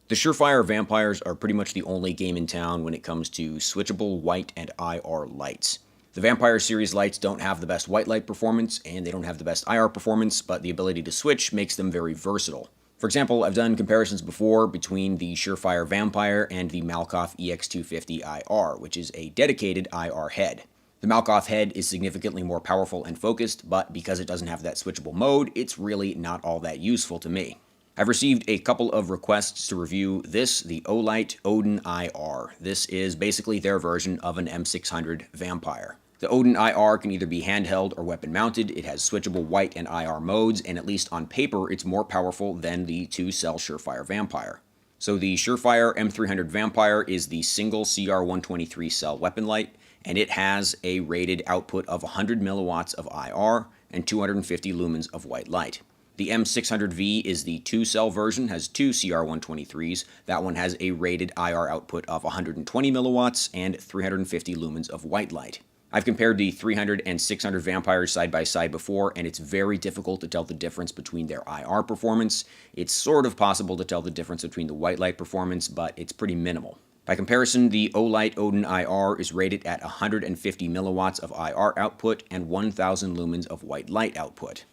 The Surefire Vampires are pretty much the only game in town when it comes to switchable white and IR lights. The Vampire series lights don't have the best white light performance, and they don't have the best IR performance, but the ability to switch makes them very versatile. For example, I've done comparisons before between the Surefire Vampire and the Malkoff EX250 IR, which is a dedicated IR head. The Malkoff head is significantly more powerful and focused, but because it doesn't have that switchable mode, it's really not all that useful to me. I've received a couple of requests to review the Olight Odin IR. This is basically their version of an M600 Vampire. The Odin IR can either be handheld or weapon mounted. It has switchable white and IR modes, and at least on paper, it's more powerful than the 2-cell Surefire Vampire. So the Surefire M300 Vampire is the single CR123 cell weapon light, and it has a rated output of 100 milliwatts of IR and 250 lumens of white light. The M600V is the 2-cell version, has two CR123s. That one has a rated IR output of 120 milliwatts and 350 lumens of white light. I've compared the 300 and 600 Vampires side by side before, and it's very difficult to tell the difference between their IR performance. It's sort of possible to tell the difference between the white light performance, but it's pretty minimal. By comparison, the Olight Odin IR is rated at 150 milliwatts of IR output and 1000 lumens of white light output.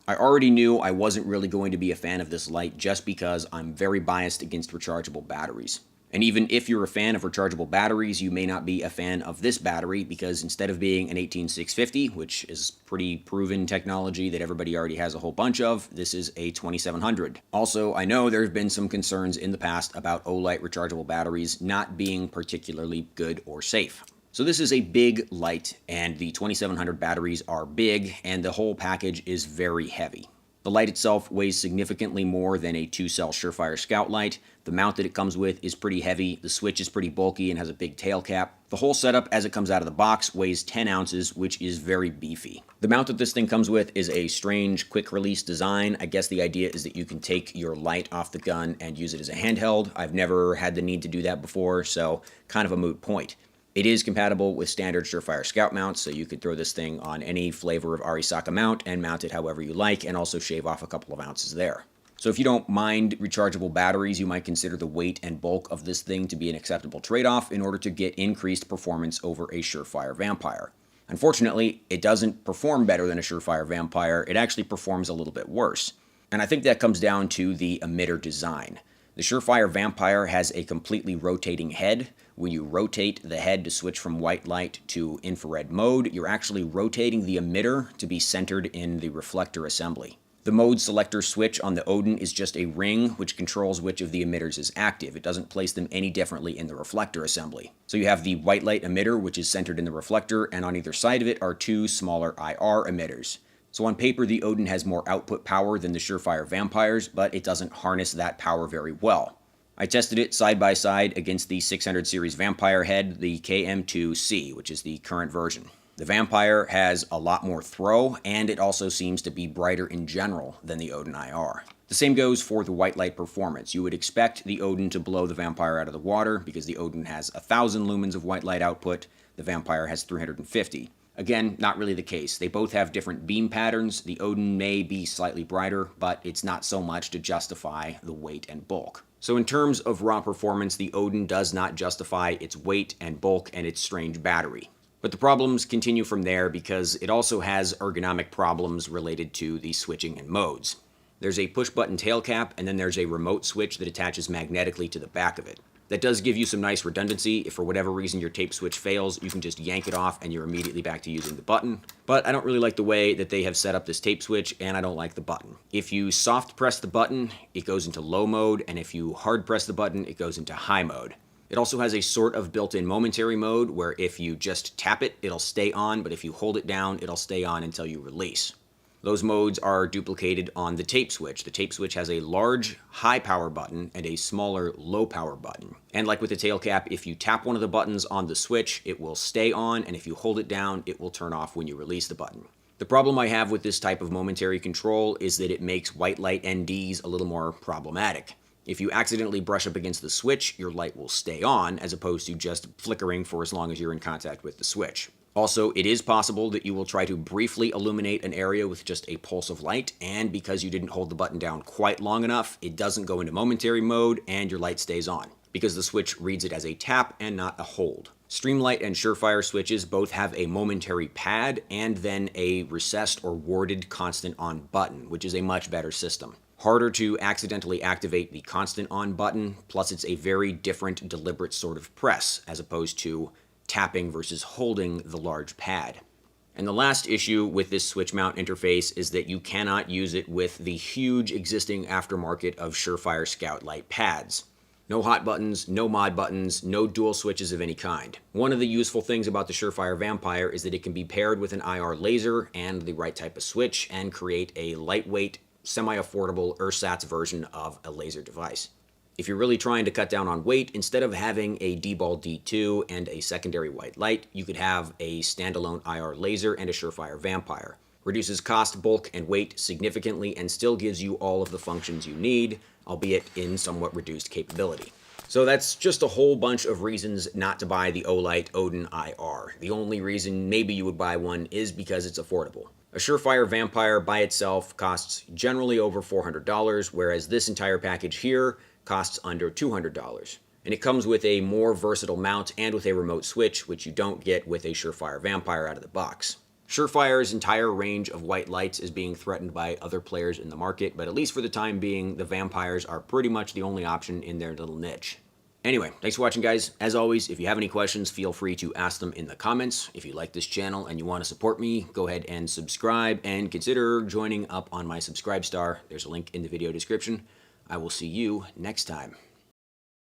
I already knew I wasn't really going to be a fan of this light just because I'm very biased against rechargeable batteries. And even if you're a fan of rechargeable batteries, you may not be a fan of this battery because instead of being an 18650, which is pretty proven technology that everybody already has a whole bunch of, this is a 2700. Also, I know there have been some concerns in the past about Olight rechargeable batteries not being particularly good or safe. So this is a big light, and the 2700 batteries are big, and the whole package is very heavy. The light itself weighs significantly more than a 2-cell Surefire Scout light. The mount that it comes with is pretty heavy, the switch is pretty bulky and has a big tail cap. The whole setup as it comes out of the box weighs 10 ounces, which is very beefy. The mount that this thing comes with is a strange quick-release design. I guess the idea is that you can take your light off the gun and use it as a handheld. I've never had the need to do that before, so kind of a moot point. It is compatible with standard Surefire Scout mounts, so you could throw this thing on any flavor of Arisaka mount and mount it however you like, and also shave off a couple of ounces there. So if you don't mind rechargeable batteries, you might consider the weight and bulk of this thing to be an acceptable trade-off in order to get increased performance over a Surefire Vampire. Unfortunately, it doesn't perform better than a Surefire Vampire, it actually performs a little bit worse. And I think that comes down to the emitter design. The Surefire Vampire has a completely rotating head. When you rotate the head to switch from white light to infrared mode, you're actually rotating the emitter to be centered in the reflector assembly. The mode selector switch on the Odin is just a ring which controls which of the emitters is active. It doesn't place them any differently in the reflector assembly. So you have the white light emitter, which is centered in the reflector, and on either side of it are two smaller IR emitters. So on paper, the Odin has more output power than the Surefire Vampires, but it doesn't harness that power very well. I tested it side by side against the 600 series Vampire head, the KM2C, which is the current version. The Vampire has a lot more throw, and it also seems to be brighter in general than the Odin IR. The same goes for the white light performance. You would expect the Odin to blow the Vampire out of the water because the Odin has 1000 lumens of white light output, the Vampire has 350. Again, not really the case. They both have different beam patterns. The Odin may be slightly brighter, but it's not so much to justify the weight and bulk. So in terms of raw performance, the Odin does not justify its weight and bulk and its strange battery. But the problems continue from there because it also has ergonomic problems related to the switching and modes. There's a push-button tail cap, and then there's a remote switch that attaches magnetically to the back of it. That does give you some nice redundancy. If for whatever reason your tape switch fails, you can just yank it off and you're immediately back to using the button. But I don't really like the way that they have set up this tape switch, and I don't like the button. If you soft press the button, it goes into low mode, and if you hard press the button, it goes into high mode. It also has a sort of built-in momentary mode where if you just tap it, it'll stay on, but if you hold it down, it'll stay on until you release. Those modes are duplicated on the tape switch. The tape switch has a large high power button and a smaller low power button. And like with the tail cap, if you tap one of the buttons on the switch, it will stay on, and if you hold it down, it will turn off when you release the button. The problem I have with this type of momentary control is that it makes white light NDs a little more problematic. If you accidentally brush up against the switch, your light will stay on, as opposed to just flickering for as long as you're in contact with the switch. Also, it is possible that you will try to briefly illuminate an area with just a pulse of light, and because you didn't hold the button down quite long enough, it doesn't go into momentary mode and your light stays on, because the switch reads it as a tap and not a hold. Streamlight and Surefire switches both have a momentary pad and then a recessed or warded constant on button, which is a much better system. Harder to accidentally activate the constant on button, plus it's a very different deliberate sort of press as opposed to tapping versus holding the large pad. And the last issue with this switch mount interface is that you cannot use it with the huge existing aftermarket of Surefire Scout Light pads. No hot buttons, no mod buttons, no dual switches of any kind. One of the useful things about the Surefire Vampire is that it can be paired with an IR laser and the right type of switch and create a lightweight, semi-affordable ersatz version of a laser device. If you're really trying to cut down on weight, instead of having a D-Ball D2 and a secondary white light, you could have a standalone IR laser and a Surefire Vampire. Reduces cost, bulk, and weight significantly and still gives you all of the functions you need, albeit in somewhat reduced capability. So that's just a whole bunch of reasons not to buy the Olight Odin IR. The only reason maybe you would buy one is because it's affordable. A Surefire Vampire by itself costs generally over $400, whereas this entire package here costs under $200. And it comes with a more versatile mount and with a remote switch, which you don't get with a Surefire Vampire out of the box. Surefire's entire range of white lights is being threatened by other players in the market, but at least for the time being, the Vampires are pretty much the only option in their little niche. Anyway, thanks for watching, guys. As always, if you have any questions, feel free to ask them in the comments. If you like this channel and you want to support me, go ahead and subscribe and consider joining up on my Subscribe Star. There's a link in the video description. I will see you next time.